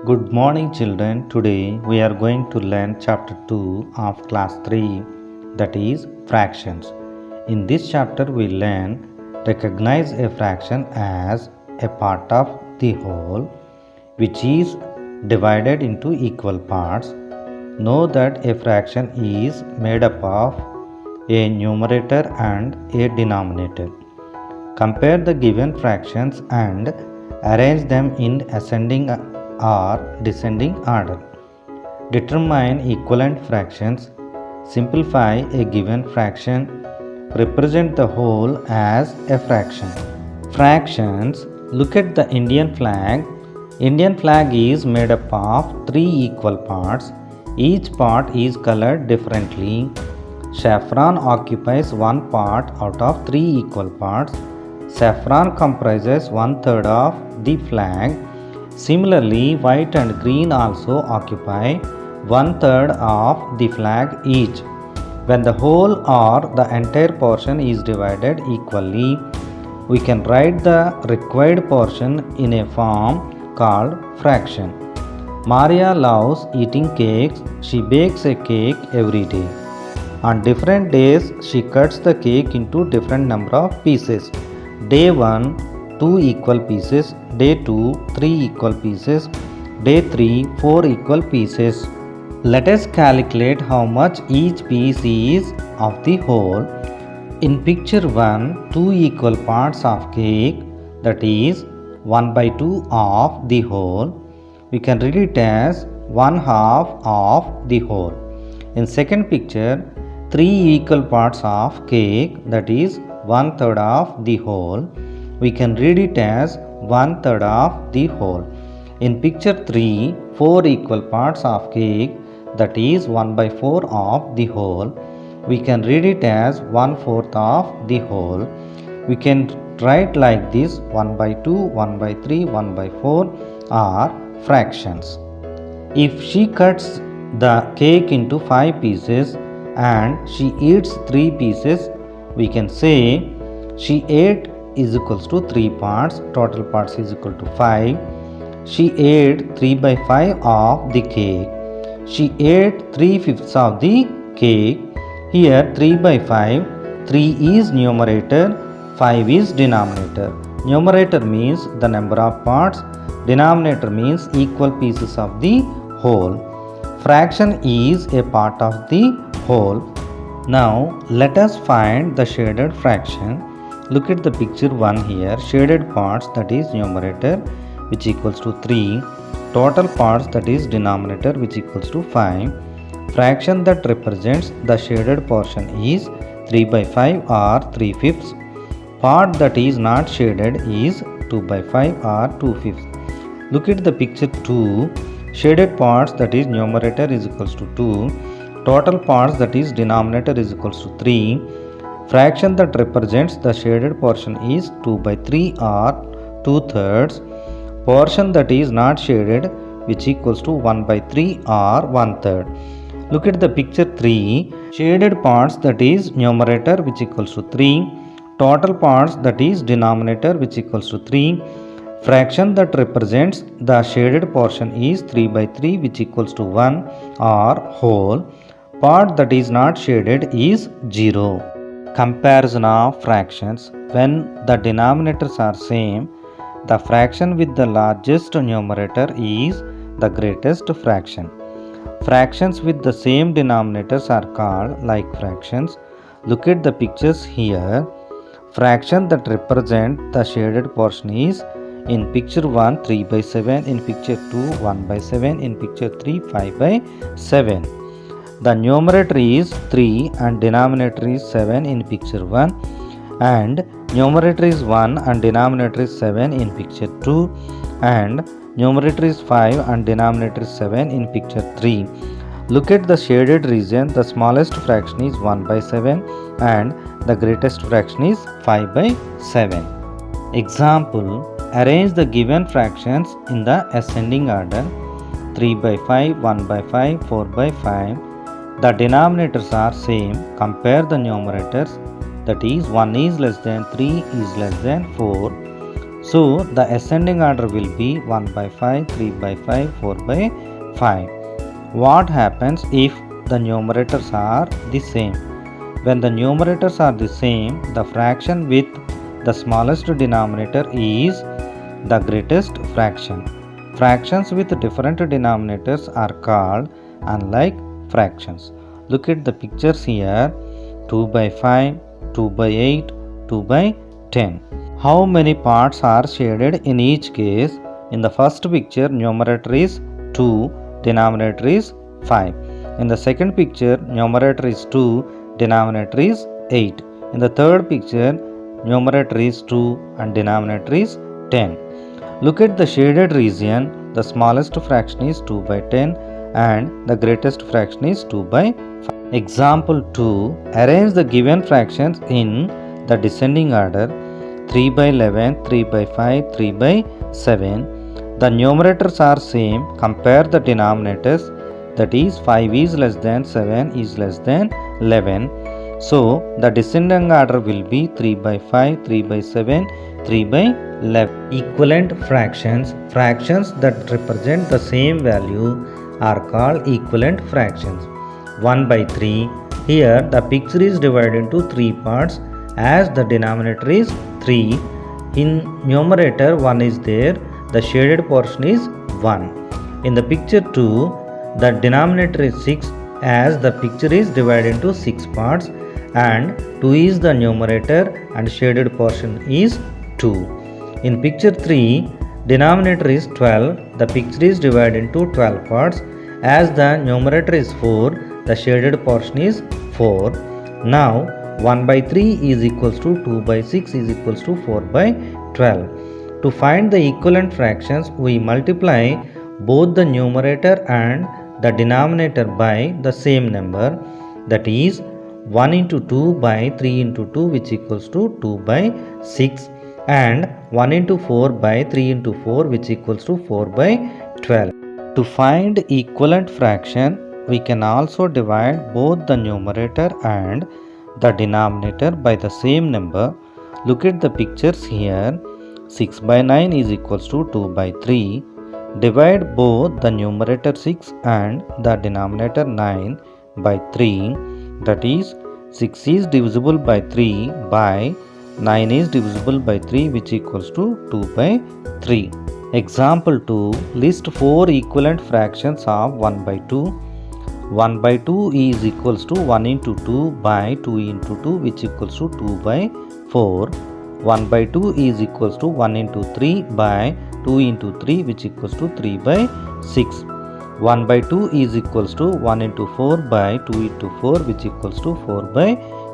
Good morning, children. Today we are going to learn chapter 2 of class 3, that is fractions. In this chapter, we learn recognize a fraction as a part of the whole which is divided into equal parts. Know that a fraction is made up of a numerator and a denominator. Compare the given fractions and arrange them in ascending or descending order. Determine equivalent fractions. Simplify a given fraction. Represent the whole as a fraction. Fractions. Look at the Indian flag. Indian flag is made up of 3 equal parts. Each part is colored differently. Saffron occupies one part out of 3 equal parts. Saffron comprises 1/3 of the flag. Similarly, white and green also occupy 1/3 of the flag each. When the whole or the entire portion is divided equally, we can write the required portion in a form called fraction. Maria loves eating cakes. She bakes a cake every day. On different days, she cuts the cake into different number of pieces. Day 1, 2 equal pieces. Day 2, 3 equal pieces. Day 3, 4 equal pieces. Let us calculate how much each piece is of the whole. In picture 1, 2 equal parts of cake, that is 1/2 of the whole. We can read it as 1/2 of the whole. In second picture, 3 equal parts of cake, that is 1/3 of the whole. We can read it as 1/3 of the whole. In picture 3, 4 equal parts of cake, that is 1/4 of the whole. We can read it as 1/4 of the whole. We can write like this: 1/2, 1/3, 1/4 are fractions. If she cuts the cake into 5 pieces and she eats 3 pieces, we can say she ate is equals to 3 parts, total parts is equal to 5. She ate 3/5 of the cake. She ate 3/5 of the cake. Here 3/5, 3 is numerator, 5 is denominator. Numerator means the number of parts, denominator means equal pieces of the whole. Fraction is a part of the whole. Now let us find the shaded fraction. Look at the picture 1 here. Shaded parts, that is numerator, which equals to 3. Total parts, that is denominator, which equals to 5. Fraction that represents the shaded portion is 3/5 or 3/5. Part that is not shaded is 2/5 or 2/5. Look at the picture 2. Shaded parts, that is numerator, is equals to 2. Total parts, that is denominator, is equals to 3. Fraction that represents the shaded portion is 2/3 or 2/3. Portion that is not shaded, which equals to 1/3 or 1/3. Look at the picture 3. Shaded parts, that is numerator, which equals to 3. Total parts, that is denominator, which equals to 3. Fraction that represents the shaded portion is 3/3, which equals to 1 or whole. Part that is not shaded is 0. Comparison of fractions. When the denominators are same, the fraction with the largest numerator is the greatest fraction. Fractions with the same denominators are called like fractions. Look at the pictures here. Fraction that represent the shaded portion is in picture 1 3/7, in picture 2 1/7, in picture 3 5/7. The numerator is 3 and denominator is 7 in picture 1, and numerator is 1 and denominator is 7 in picture 2, and numerator is 5 and denominator is 7 in picture 3. Look at the shaded region. The smallest fraction is 1/7 and the greatest fraction is 5/7. Example: arrange the given fractions in the ascending order: 3/5, 1/5, 4/5. The denominators are same. Compare the numerators, that is 1 is less than 3 is less than 4. So the ascending order will be 1 by 5, 3 by 5, 4 by 5. What happens if the numerators are the same? When the numerators are the same, the fraction with the smallest denominator is the greatest fraction. Fractions with different denominators are called unlike fractions. Look at the pictures here: 2 by 5, 2 by 8, 2 by 10. How many parts are shaded in each case? In the first picture, numerator is 2, denominator is 5. In the second picture, numerator is 2, denominator is 8. In the third picture, numerator is 2 and denominator is 10. Look at the shaded region. The smallest fraction is 2 by 10 and the greatest fraction is 2 by 5. Example 2. Arrange the given fractions in the descending order: 3 by 11, 3 by 5, 3 by 7. The numerators are same. Compare the denominators, that is 5 is less than 7 is less than 11. So the descending order will be 3 by 5, 3 by 7, 3 by 11. Equivalent fractions. Fractions that represent the same value are called equivalent fractions. 1 by 3. Here the picture is divided into 3 parts as the denominator is 3. In numerator 1 is there, the shaded portion is 1. In the picture 2, the denominator is 6 as the picture is divided into 6 parts and 2 is the numerator and shaded portion is 2. In picture 3, denominator is 12, the picture is divided into 12 parts as the numerator is 4, the shaded portion is 4. Now 1 by 3 is equals to 2 by 6 is equals to 4 by 12. To find the equivalent fractions, we multiply both the numerator and the denominator by the same number, that is 1 into 2 by 3 into 2, which equals to 2 by 6, and 1 into 4 by 3 into 4, which equals to 4 by 12. To find equivalent fraction, we can also divide both the numerator and the denominator by the same number. Look at the pictures here. 6 by 9 is equals to 2 by 3. Divide both the numerator 6 and the denominator 9 by 3. That is, 6 is divisible by 3 by 9 is divisible by 3, which equals to 2 by 3. Example 2. List 4 equivalent fractions of 1 by 2. 1 by 2 is equals to 1 into 2 by 2 into 2, which equals to 2 by 4. 1 by 2 is equals to 1 into 3 by 2 into 3, which equals to 3 by 6. 1 by 2 is equals to 1 into 4 by 2 into 4, which equals to 4 by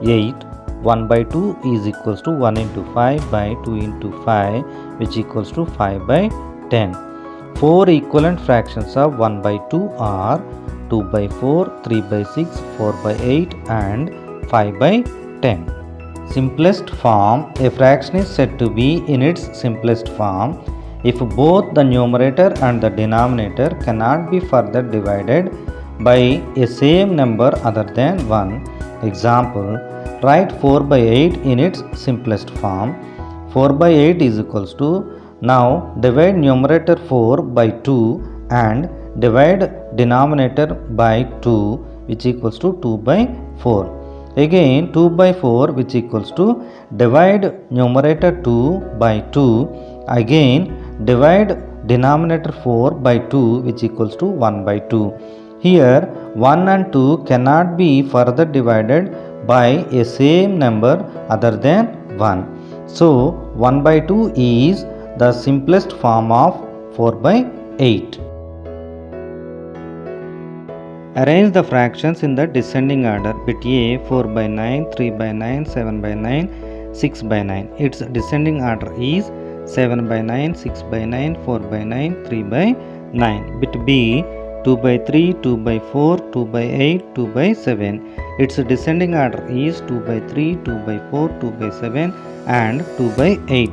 8. 1 by 2 is equals to 1 into 5 by 2 into 5, which equals to 5 by 10. 4 equivalent fractions of 1 by 2 are 2 by 4, 3 by 6, 4 by 8 and 5 by 10. Simplest form. A fraction is said to be in its simplest form if both the numerator and the denominator cannot be further divided by a same number other than 1. Example, write 4 by 8 in its simplest form. 4 by 8 is equals to, now divide numerator 4 by 2 and divide denominator by 2, which equals to 2 by 4. Again 2 by 4, which equals to divide numerator 2 by 2. Again divide denominator 4 by 2, which equals to 1 by 2. Here 1 and 2 cannot be further divided by a same number other than 1. So 1 by 2 is the simplest form of 4 by 8. Arrange the fractions in the descending order. Bit A 4 by 9, 3 by 9, 7 by 9, 6 by 9. Its descending order is 7 by 9, 6 by 9, 4 by 9, 3 by 9. Bit B 2 by 3, 2 by 4, 2 by 8, 2 by 7. Its descending order is 2 by 3, 2 by 4, 2 by 7 and 2 by 8.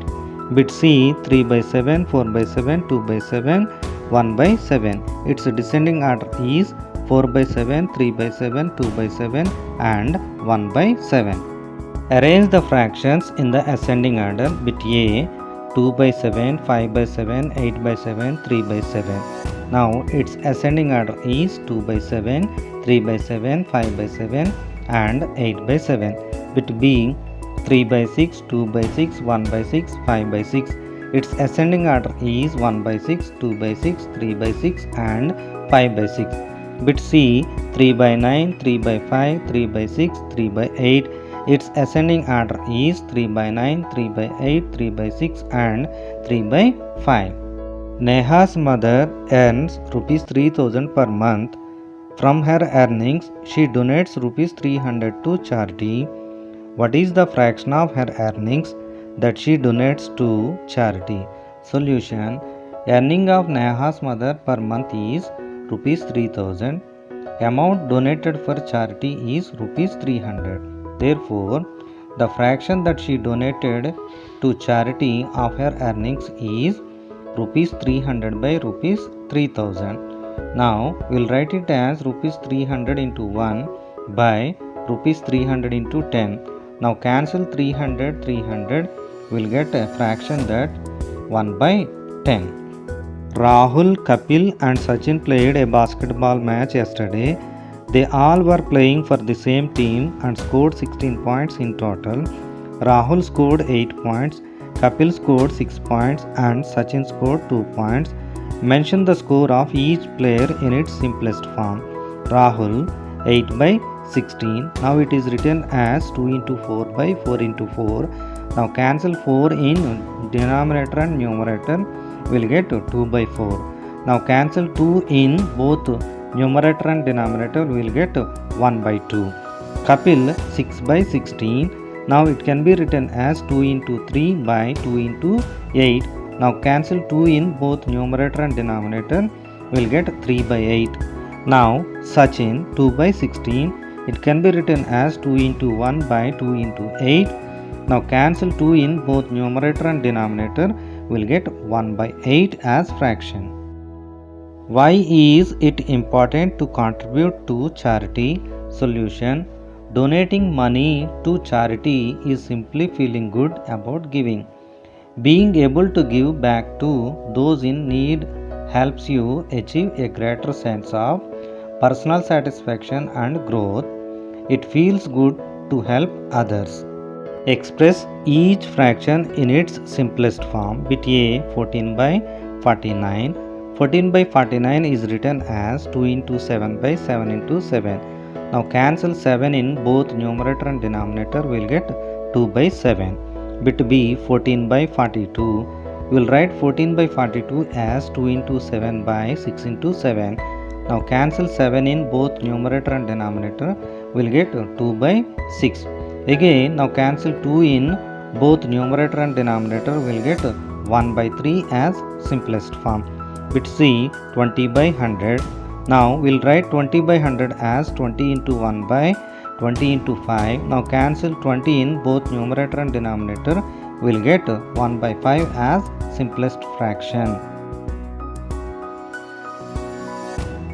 Bit C 3 by 7, 4 by 7, 2 by 7, 1 by 7. Its descending order is 4 by 7, 3 by 7, 2 by 7 and 1 by 7. Arrange the fractions in the ascending order. Bit A 2 by 7, 5 by 7, 8 by 7, 3 by 7. Now its ascending order is 2 by 7, 3 by 7, 5 by 7 and 8 by 7. Bit B 3 by 6, 2 by 6, 1 by 6, 5 by 6. Its ascending order is 1 by 6, 2 by 6, 3 by 6 and 5 by 6. Bit C 3 by 9, 3 by 5, 3 by 6, 3 by 8. Its ascending order is 3 by 9, 3 by 8, 3 by 6 and 3 by 5. Neha's mother earns rupees 3000 per month. From her earnings, she donates rupees 300 to charity. What is the fraction of her earnings that she donates to charity? Solution: earning of Neha's mother per month is rupees 3000. Amount donated for charity is rupees 300. Therefore, the fraction that she donated to charity of her earnings is rupees 300 by rupees 3000. Now we'll write it as rupees 300 into 1 by rupees 300 into 10. Now cancel 300, we'll get a fraction that 1 by 10. Rahul, Kapil and Sachin played a basketball match yesterday. They all were playing for the same team and scored 16 points in total. Rahul scored 8 points, Kapil scored 6 points and Sachin scored 2 points. Mention the score of each player in its simplest form. Rahul 8 by 16. Now it is written as 2 into 4 by 4 into 4. Now cancel 4 in denominator and numerator. We'll get 2 by 4. Now cancel 2 in both numerator and denominator. We'll get 1 by 2. Kapil 6 by 16. Now it can be written as 2 into 3 by 2 into 8. Now cancel 2 in both numerator and denominator. We'll get 3 by 8. Now Sachin 2 by 16. It can be written as 2 into 1 by 2 into 8. Now cancel 2 in both numerator and denominator. We'll get 1 by 8 as fraction. Why is it important to contribute to charity? Solution: donating money to charity is simply feeling good about giving. Being able to give back to those in need helps you achieve a greater sense of personal satisfaction and growth. It feels good to help others. Express each fraction in its simplest form. Bit A 14 by 49. 14 by 49 is written as 2 into 7 by 7 into 7. Now cancel 7 in both numerator and denominator. We'll get 2 by 7. Bit B 14 by 42. We'll write 14 by 42 as 2 into 7 by 6 into 7. Now cancel 7 in both numerator and denominator. We'll get 2 by 6. Again, now cancel 2 in both numerator and denominator. We'll get 1 by 3 as simplest form. Bit C 20 by 100. Now we'll write 20 by 100 as 20 into 1 by 20 into 5. Now cancel 20 in both numerator and denominator. We'll get 1 by 5 as simplest fraction.